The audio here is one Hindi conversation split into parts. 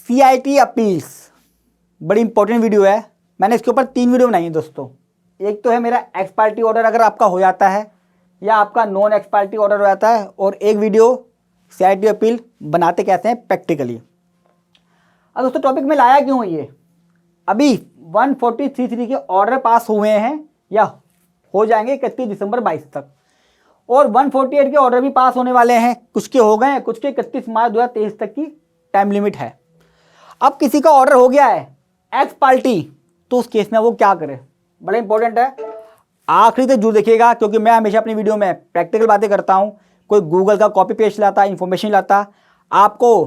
CIT अपील्स बड़ी इंपॉर्टेंट वीडियो है। मैंने इसके ऊपर 3 वीडियो बनाई है दोस्तों। एक तो है मेरा एक्स पार्टी ऑर्डर अगर आपका हो जाता है या आपका नॉन एक्स पार्टी ऑर्डर हो जाता है, और एक वीडियो CIT अपील बनाते कैसे हैं प्रैक्टिकली। अब दोस्तों टॉपिक में लाया क्यों ये, अभी 143.3 के ऑर्डर पास हुए हैं या हो जाएंगे 31 दिसंबर 22 तक, और 148 के ऑर्डर भी पास होने वाले हैं। कुछ के हो गए हैं, कुछ के 31 मार्च 2023 तक की टाइम लिमिट है। अब किसी का ऑर्डर हो गया है एक्स पार्टी, तो उस केस में वो क्या करे, बड़ा इंपॉर्टेंट है। आखिरी तक जरूर देखिएगा, क्योंकि मैं हमेशा अपनी वीडियो में प्रैक्टिकल बातें करता हूँ। कोई गूगल का कॉपी पेस्ट लाता, इंफॉर्मेशन लाता, आपको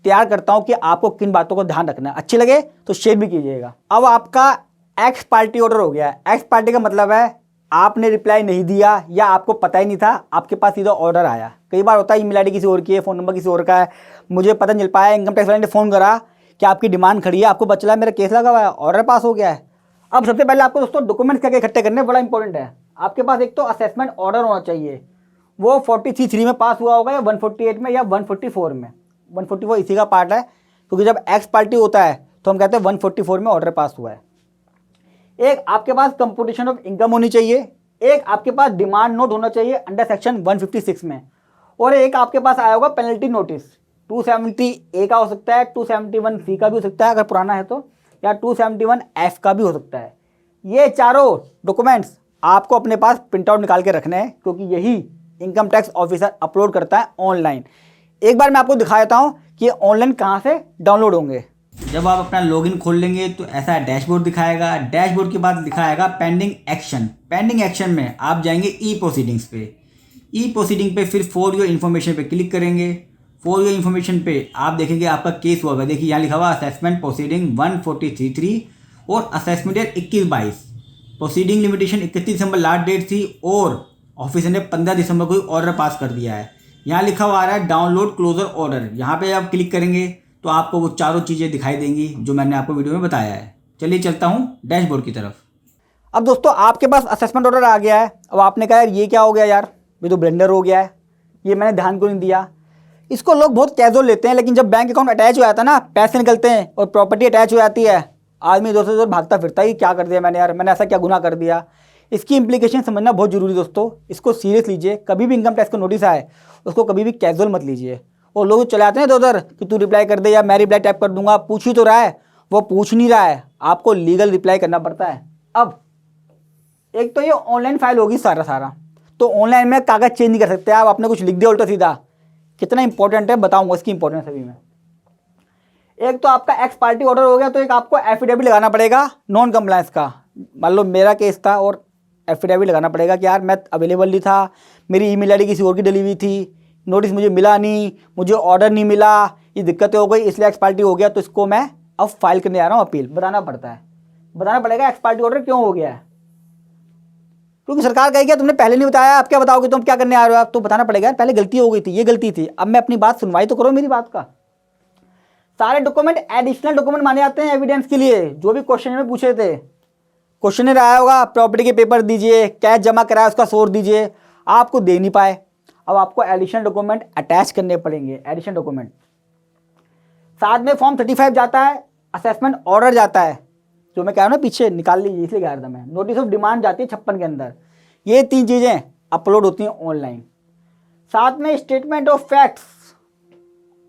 तैयार करता हूँ कि आपको किन बातों को ध्यान रखना है। अच्छी लगे तो शेयर भी कीजिएगा। अब आपका एक्स पार्टी ऑर्डर हो गया है। एक्स पार्टी का मतलब है आपने रिप्लाई नहीं दिया या आपको पता ही नहीं था, आपके पास सीधा ऑर्डर आया। कई बार होता है ईमेल आईडी किसी और की है, फ़ोन नंबर किसी और का है, मुझे पता नहीं चल पाया, इनकम टैक्स वाले ने फ़ोन करा कि आपकी डिमांड खड़ी है, आपको पता चला मेरा केस लगा हुआ है, ऑर्डर पास हो गया है। अब सबसे पहले आपको दोस्तों डॉक्यूमेंट्स क्या क्या इकट्ठे करने बड़ा इंपॉर्टेंट है। आपके पास एक तो असेसमेंट ऑर्डर होना चाहिए, वो 43.3 में पास हुआ होगा या 148 में या 144 में। 144 इसी का पार्ट है, क्योंकि जब एक्स पार्टी होता है तो हम कहते हैं 144 में ऑर्डर पास हुआ है। एक आपके पास कंप्यूटेशन ऑफ इनकम होनी चाहिए, एक आपके पास डिमांड नोट होना चाहिए अंडर सेक्शन 156 में, और एक आपके पास आया होगा पेनल्टी नोटिस। 270A का हो सकता है, 271C का भी हो सकता है अगर पुराना है तो, या 271F का भी हो सकता है। ये चारों डॉक्यूमेंट्स आपको अपने पास प्रिंट आउट निकाल के रखने हैं, क्योंकि यही इनकम टैक्स ऑफिसर अपलोड करता है ऑनलाइन। एक बार मैं आपको दिखा देता हूँ कि ऑनलाइन कहाँ से डाउनलोड होंगे। जब आप अपना लॉगिन खोल लेंगे तो ऐसा डैशबोर्ड दिखाएगा। डैशबोर्ड के बाद दिखाएगा पेंडिंग एक्शन। पेंडिंग एक्शन में आप जाएंगे ई प्रोसीडिंग्स पे। ई प्रोसीडिंग पे फिर फॉर योर इन्फॉर्मेशन पे क्लिक करेंगे। फॉर योर इन्फॉर्मेशन पे आप देखेंगे आपका केस हुआ है। देखिए यहाँ लिखा हुआ असेसमेंट प्रोसीडिंग 143.3 और असेसमेंट डेट 21/22। प्रोसीडिंग लिमिटेशन 31 दिसंबर लास्ट डेट थी और ऑफिसर ने 15 दिसंबर को ऑर्डर पास कर दिया है। यहाँ लिखा हुआ आ रहा है डाउनलोड क्लोजर ऑर्डर। यहाँ पे आप क्लिक करेंगे तो आपको वो चारों चीज़ें दिखाई देंगी जो मैंने आपको वीडियो में बताया है। चलिए चलता हूँ डैशबोर्ड की तरफ। अब दोस्तों आपके पास असेसमेंट ऑर्डर आ गया है। अब आपने कहा यार ये क्या हो गया यार, ये तो ब्लेंडर हो गया है, ये मैंने ध्यान क्यों नहीं दिया। इसको लोग बहुत कैजुअल लेते हैं, लेकिन जब बैंक अकाउंट अटैच हो जाता है ना, पैसे निकलते हैं और प्रॉपर्टी अटैच हो जाती है, आदमी इधर से उधर भागता फिरता है, क्या कर दिया मैंने यार, मैंने ऐसा क्या गुनाह कर दिया। इसकी इम्प्लीकेशन समझना बहुत जरूरी दोस्तों। इसको सीरियस लीजिए। कभी भी इनकम टैक्स का नोटिस आए उसको कभी भी कैजुअल मत लीजिए। और लोग चले आते हैं इधर उधर कि तू रिप्लाई कर दे या मैं रिप्लाई टाइप कर दूंगा, पूछ ही तो रहा है, वो पूछ नहीं रहा है, आपको लीगल रिप्लाई करना पड़ता है। अब एक तो ये ऑनलाइन फाइल होगी सारा, तो ऑनलाइन में कागज़ चेंज नहीं कर सकते आप, आपने कुछ लिख दिया उल्टा सीधा। कितना इंपॉर्टेंट है बताऊंगा इसकी इंपॉर्टेंस अभी मैं। एक तो आपका एक्स पार्टी ऑर्डर हो गया तो एक आपको एफिडेविट लगाना पड़ेगा नॉन कंप्लायंस का। मान लो मेरा केस था और एफिडेविट लगाना पड़ेगा कि यार मैं अवेलेबल नहीं था, मेरी ईमेल आईडी किसी और की डली हुई थी, नोटिस मुझे मिला नहीं, मुझे ऑर्डर नहीं मिला, ये दिक्कतें हो गई इसलिए एक्स पार्टी हो गया, तो इसको मैं अब फाइल करने आ रहा हूँ अपील। बताना पड़ता है, बताना पड़ेगा एक्स पार्टी ऑर्डर क्यों हो गया है, क्योंकि सरकार कहेगी क्या तुमने पहले नहीं बताया, आप क्या बताओगे, तुम क्या करने आ रहे हो। आप तो बताना पड़ेगा पहले गलती हो गई थी, ये गलती थी, अब मैं अपनी बात सुनवाई तो करो मेरी बात का। सारे डॉक्यूमेंट एडिशनल डॉक्यूमेंट माने जाते हैं एविडेंस के लिए। जो भी क्वेश्चन में पूछे थे, क्वेश्चन आया होगा प्रॉपर्टी के पेपर दीजिए, कैश जमा कराया उसका सोर्स दीजिए, आपको दे नहीं पाए, अब आपको एडिशनल डॉक्यूमेंट अटैच करने पड़ेंगे। एडिशनल डॉक्यूमेंट साथ में फॉर्म 35 जाता है, असेसमेंट ऑर्डर जाता है, जो मैं कह रहा हूँ ना पीछे निकाल लीजिए इसलिए कह रहा था मैं, नोटिस ऑफ डिमांड जाती है 56 के अंदर। ये 3 चीज़ें अपलोड होती हैं ऑनलाइन। साथ में स्टेटमेंट ऑफ फैक्ट्स,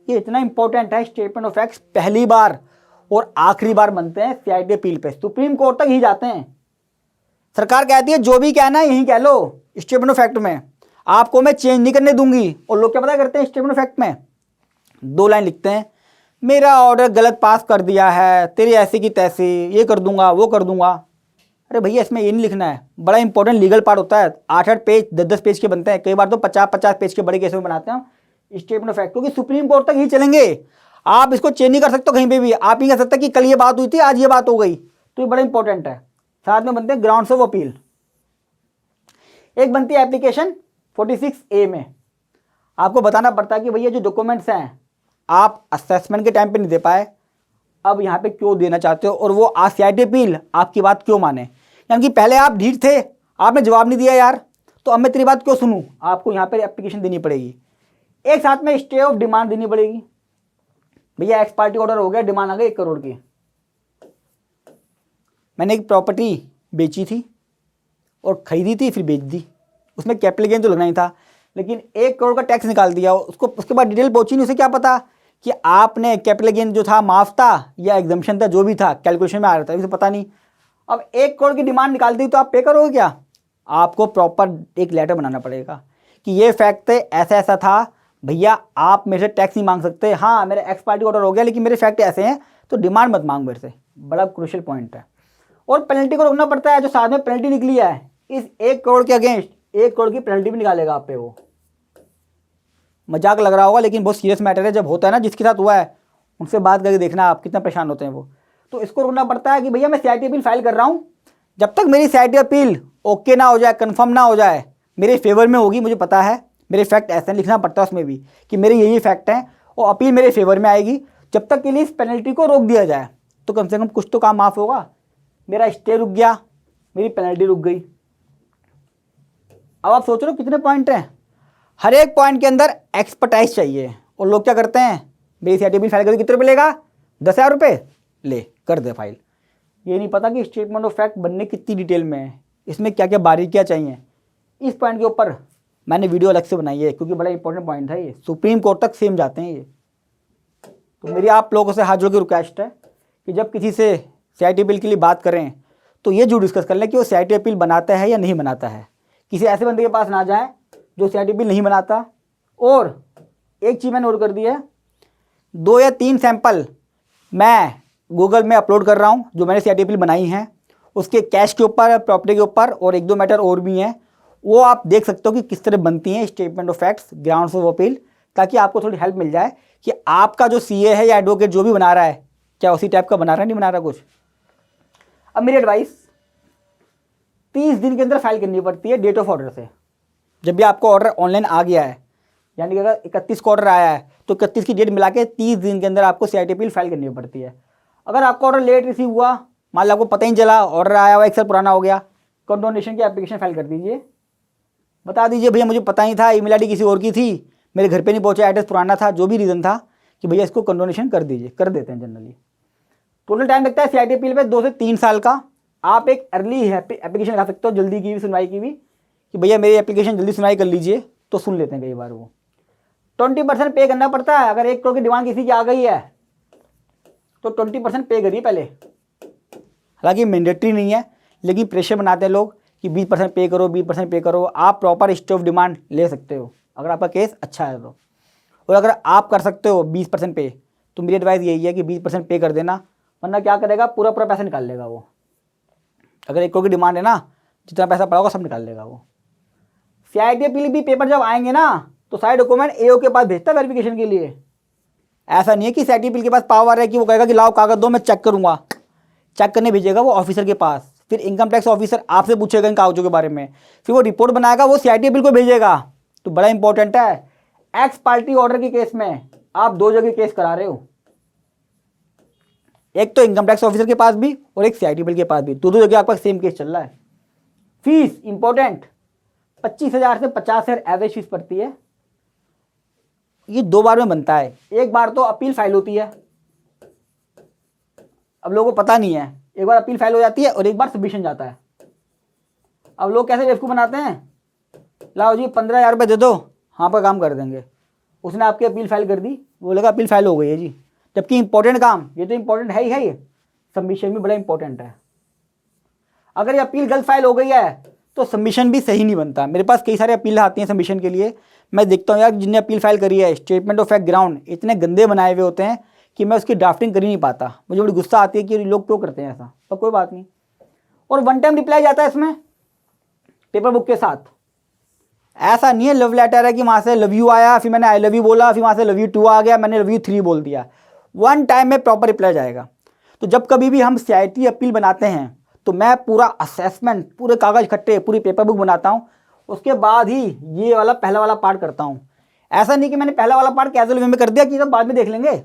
ये इतना इंपॉर्टेंट है। स्टेटमेंट ऑफ फैक्ट्स पहली बार और आखिरी बार बनते हैं CIT अपील पे, सुप्रीम कोर्ट तक ही जाते हैं। सरकार कहती है जो भी कहना है यही कह लो स्टेटमेंट ऑफ फैक्ट में, आपको मैं चेंज नहीं करने दूंगी। और लोग क्या पता करते हैं स्टेटमेंट ऑफ फैक्ट में 2 लाइन लिखते हैं, मेरा ऑर्डर गलत पास कर दिया है, तेरी ऐसी की तैसी, ये कर दूंगा वो कर दूंगा। अरे भैया इसमें ये नहीं लिखना है, बड़ा इंपॉर्टेंट लीगल पार्ट होता है। 8-8 पेज 10-10 पेज के बनते हैं, कई बार तो 50-50 पेज के बड़े केस में बनाते हैं स्टेटमेंट ऑफ फैक्ट, क्योंकि सुप्रीम कोर्ट तक ही चलेंगे। आप इसको चेंज नहीं कर सकते कहीं पे भी। आप ही कह सकते कि कल ये बात हुई थी आज ये बात हो गई, तो ये बड़ा इंपॉर्टेंट है। साथ में बनते हैं ग्राउंड्स ऑफ अपील। एक बनती है एप्लीकेशन 46A में, आपको बताना पड़ता है कि भैया जो डॉक्यूमेंट्स हैं आप असेसमेंट के टाइम पे नहीं दे पाए, अब यहाँ पे क्यों देना चाहते हो, और वो CIT अपील आपकी बात क्यों माने। यानी कि पहले आप ढीठ थे, आपने जवाब नहीं दिया यार, तो अब मैं तेरी बात क्यों सुनूं, आपको यहाँ पे एप्लीकेशन देनी पड़ेगी। एक साथ में स्टे ऑफ डिमांड देनी पड़ेगी। भैया एक्स पार्टी ऑर्डर हो गया, डिमांड आ गई 1 करोड़ की। मैंने एक प्रॉपर्टी बेची थी और खरीदी थी, फिर बेच दी। उसमें कैपिटल गेन तो लगना ही था, लेकिन 1 करोड़ का टैक्स निकाल दिया उसको। उसके बाद डिटेल पहुंची नहीं, उसे क्या पता कि आपने कैपिटल गेन जो था माफ था या एग्जम्पशन था, जो भी था कैलकुलेशन में आ रहा था, उसे पता नहीं। अब 1 करोड़ की डिमांड निकाल दी तो आप पे करोगे क्या? आपको प्रॉपर एक लेटर बनाना पड़ेगा कि ये फैक्ट है, ऐसा ऐसा था भैया, आप मेरे से टैक्स नहीं मांग सकते। हाँ मेरा एक्स पार्टी ऑर्डर हो गया, लेकिन मेरे फैक्ट ऐसे हैं, तो डिमांड मत मांग मेरे से। बड़ा क्रूशियल पॉइंट है। और पेनल्टी को रोकना पड़ता है। जो साथ में पेनल्टी निकली है, इस 1 करोड़ के अगेंस्ट 1 करोड़ की पेनल्टी भी निकालेगा आप पे। वो मजाक लग रहा होगा, लेकिन बहुत सीरियस मैटर है। जब होता है ना, जिसके साथ हुआ है उनसे बात करके देखना आप कितना परेशान होते हैं वो। तो इसको रोकना पड़ता है कि भैया मैं CIT अपील फाइल कर रहा हूँ, जब तक मेरी CIT अपील ओके ना हो जाए, कन्फर्म ना हो जाए, मेरे फेवर में होगी, मुझे पता है मेरे फैक्ट ऐसे हैं, लिखना पड़ता है उसमें भी कि मेरे यही फैक्ट हैं और अपील मेरे फेवर में आएगी, जब तक के लिए इस पेनल्टी को रोक दिया जाए तो कम से कम कुछ तो काम माफ़ होगा। मेरा स्टे रुक गया, मेरी पेनल्टी रुक गई। अब आप सोच रहे हो कितने पॉइंट हैं, हर एक पॉइंट के अंदर एक्सपर्टाइज चाहिए। और लोग क्या करते हैं, मेरी CIT अपील फाइल करके कितने रुपये लेगा, 10,000 रुपये, ले कर दे फाइल। ये नहीं पता कि स्टेटमेंट ऑफ फैक्ट बनने कितनी डिटेल में है, इसमें क्या क्या बारीकियाँ चाहिए। इस पॉइंट के ऊपर मैंने वीडियो अलग से बनाई है, क्योंकि बड़ा इंपॉर्टेंट पॉइंट है ये, सुप्रीम कोर्ट तक सेम जाते हैं ये। तो मेरी आप लोगों से हाथ जोड़ के रिक्वेस्ट है कि जब किसी से CIT अपील के लिए बात करें तो ये जरूर डिस्कस कर लें कि वो CIT अपील बनाता है या नहीं बनाता है। किसी ऐसे बंदे के पास ना जाए जो CIT अपील नहीं बनाता। और एक चीज़ मैंने नोट कर दी है, 2 या 3 सैंपल मैं गूगल में अपलोड कर रहा हूँ जो मैंने CIT अपील बनाई हैं, उसके कैश के ऊपर, प्रॉपर्टी के ऊपर, और 1-2 मैटर और भी हैं। वो आप देख सकते हो कि किस तरह बनती हैं statement of facts, grounds of appeal, ताकि आपको थोड़ी हेल्प मिल जाए कि आपका जो CA है या एडवोकेट जो भी बना रहा है, क्या उसी टाइप का बना रहा है, नहीं बना रहा कुछ। अब मेरी एडवाइस, 30 दिन के अंदर फाइल करनी पड़ती है डेट ऑफ ऑर्डर से। जब भी आपको ऑर्डर ऑनलाइन आ गया है, यानी कि अगर 31 को ऑर्डर आया है तो 31 की डेट मिला के 30 दिन के अंदर आपको CIT अपील फाइल करनी पड़ती है। अगर आपका ऑर्डर लेट रिसीव हुआ, मान लो आपको पता ही नहीं चला, ऑर्डर आया हुआ 1 साल पुराना हो गया, कंडोनेशन की एप्लीकेशन फाइल कर दीजिए। बता दीजिए भैया मुझे पता ही था, ईमेल आईडी किसी और की थी, मेरे घर पे नहीं पहुंचा, एड्रेस पुराना था, जो भी रीज़न था, कि भैया इसको कंडोनेशन कर दीजिए। कर देते हैं जनरली। टोटल टाइम लगता है CIT अपील पे 2 से 3 साल का। आप एक अर्ली एप्लीकेशन लगा सकते हो, जल्दी की भी, सुनवाई की भी, कि भैया मेरी एप्लीकेशन जल्दी सुनवाई कर लीजिए, तो सुन लेते हैं कई बार वो। 20% पे करना पड़ता है। अगर 1 करोड़ की डिमांड किसी की आ गई है तो 20% पे करिए पहले। हालांकि मैंडेटरी नहीं है, लेकिन प्रेशर बनाते हैं लोग कि 20% पे करो, 20% पे करो। आप प्रॉपर हिस्ट्री ऑफ डिमांड ले सकते हो अगर आपका केस अच्छा है तो। और अगर आप कर सकते हो 20% पे, तो मेरी एडवाइस यही है कि 20% पे कर देना, वरना क्या करेगा, पूरा पूरा पैसा निकाल लेगा वो। अगर 1 करोड़ की डिमांड है ना, जितना पैसा पड़ा होगा सब निकाल लेगा वो। CIT अपील भी पेपर जब आएंगे ना, तो सारे डॉक्यूमेंट AO के पास भेजता है वेरिफिकेशन के लिए। ऐसा नहीं है कि CIT अपील के पास पावर है कि वो कहेगा कि लाओ कागज दो मैं चेक करूंगा। चेक करने भेजेगा वो ऑफिसर के पास, फिर इनकम टैक्स ऑफिसर आपसे पूछेगा इन कागजों के बारे में, फिर वो रिपोर्ट बनाएगा, वो CIT अपील को भेजेगा। तो बड़ा इंपॉर्टेंट है, एक्स पार्टी ऑर्डर के केस में आप 2 जगह केस करा रहे हो, एक तो इनकम टैक्स ऑफिसर के पास भी और एक CIT अपील के पास भी, 2 जगह आपका सेम केस चल रहा है। फीस इंपॉर्टेंट, 25,000 से 50,000 एवरेज फीस पड़ती है। ये 2 बार में बनता है। एक बार तो अपील फाइल होती है, अब लोगों को पता नहीं है, एक बार अपील फाइल हो जाती है और एक बार सबमिशन जाता है। अब लोग कैसे बेवकूफ़ बनाते हैं, लाओ जी 15,000 रुपये दे दो, हाँ पर काम कर देंगे। उसने आपकी अपील फाइल कर दी, वो लगा अपील फाइल हो गई है जी, जबकि इंपॉर्टेंट काम, ये तो इंपॉर्टेंट है ही है, ये सबमिशन भी बड़ा इंपॉर्टेंट है। अगर ये अपील गलत फाइल हो गई है तो सबमिशन भी सही नहीं बनता। मेरे पास कई सारे अपील आती हैं सबमिशन के लिए, मैं देखता हूँ यार जिनने अपील फाइल करी है, स्टेटमेंट ऑफ फैक्ट ग्राउंड इतने गंदे बनाए हुए होते हैं कि मैं उसकी ड्राफ्टिंग कर ही नहीं पाता। मुझे बड़ी गुस्सा आती है कि लोग क्यों करते हैं ऐसा, पर कोई बात नहीं। और 1 टाइम रिप्लाई जाता है इसमें पेपर बुक के साथ। ऐसा नहीं है लव लेटर है कि वहाँ से लव यू आया, फिर मैंने आई लव यू बोला, फिर वहाँ से लव यू 2 आ गया, मैंने लव यू 3 बोल दिया। 1 टाइम में प्रॉपर रिप्लाई जाएगा। तो जब कभी भी हम CIT अपील बनाते हैं तो मैं पूरा असेसमेंट, पूरे कागज इकट्ठे, पूरी पेपर बुक बनाता हूँ, उसके बाद ही ये वाला पहला वाला पार्ट करता हूँ। ऐसा नहीं कि मैंने पहला वाला पार्ट कैजुअल वे में कर दिया कि सब बाद में देख लेंगे,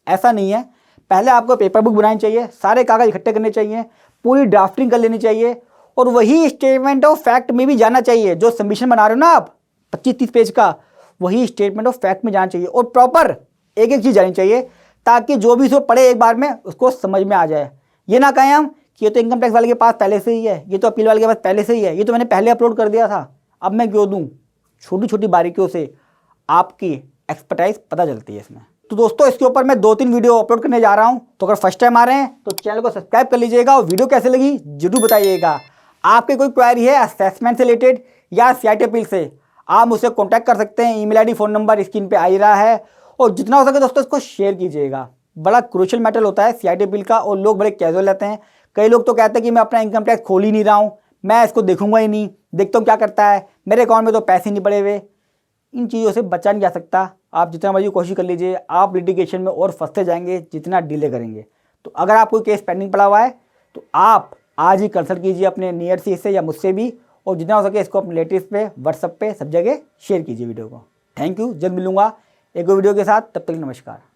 ऐसा नहीं है। पहले आपको पेपर बुक बनानी चाहिए, सारे कागज इकट्ठे करने चाहिए, पूरी ड्राफ्टिंग कर लेनी चाहिए, और वही स्टेटमेंट ऑफ फैक्ट में भी जाना चाहिए। जो सबमिशन बना रहे हो ना आप 25-30 पेज का, वही स्टेटमेंट ऑफ फैक्ट में जाना चाहिए, और प्रॉपर एक एक चीज़ जानी चाहिए, ताकि जो भी इसको पढ़े एक बार में उसको समझ में आ जाए। ये ना कहें हम कि ये तो इनकम टैक्स वाले के पास पहले से ही है, ये तो अपील वाले के पास पहले से ही है, ये तो मैंने पहले अपलोड कर दिया था, अब मैं क्यों दूँ। छोटी छोटी बारीकियों से आपकी एक्सपर्टाइज पता चलती है इसमें। तो दोस्तों इसके ऊपर मैं 2-3 वीडियो अपलोड करने जा रहा हूँ, तो अगर फर्स्ट टाइम आ रहे हैं तो चैनल को सब्सक्राइब कर लीजिएगा और वीडियो कैसे लगी जरूर बताइएगा। आपके कोई क्वेरी है असेसमेंट से रिलेटेड या CIT अपील से, आप मुझसे कॉन्टैक्ट कर सकते हैं। Email ID phone number screen पे आ ही रहा है। और जितना हो सके दोस्तों इसको शेयर कीजिएगा। बड़ा क्रूशियल मैटर होता है CIT अपील का और लोग बड़े कैजुअल रहते हैं। कई लोग तो कहते हैं कि मैं अपना इनकम टैक्स खोल ही नहीं रहा हूँ, मैं इसको देखूंगा ही नहीं, देखता हूँ क्या करता है, मेरे अकाउंट में तो पैसे नहीं पड़े हुए। इन चीज़ों से बचा नहीं जा सकता। आप जितना मर्जी कोशिश कर लीजिए, आप लिटिगेशन में और फंसते जाएंगे जितना डिले करेंगे। तो अगर आप कोई केस पेंडिंग पड़ा हुआ है तो आप आज ही कंसल्ट कीजिए अपने नियर सी से या मुझसे भी, और जितना हो सके इसको अपने रिलेटिव्स पे, व्हाट्सएप पे, सब जगह शेयर कीजिए वीडियो को। Thank you. जल्द मिलूंगा एक वीडियो के साथ, तब तक नमस्कार।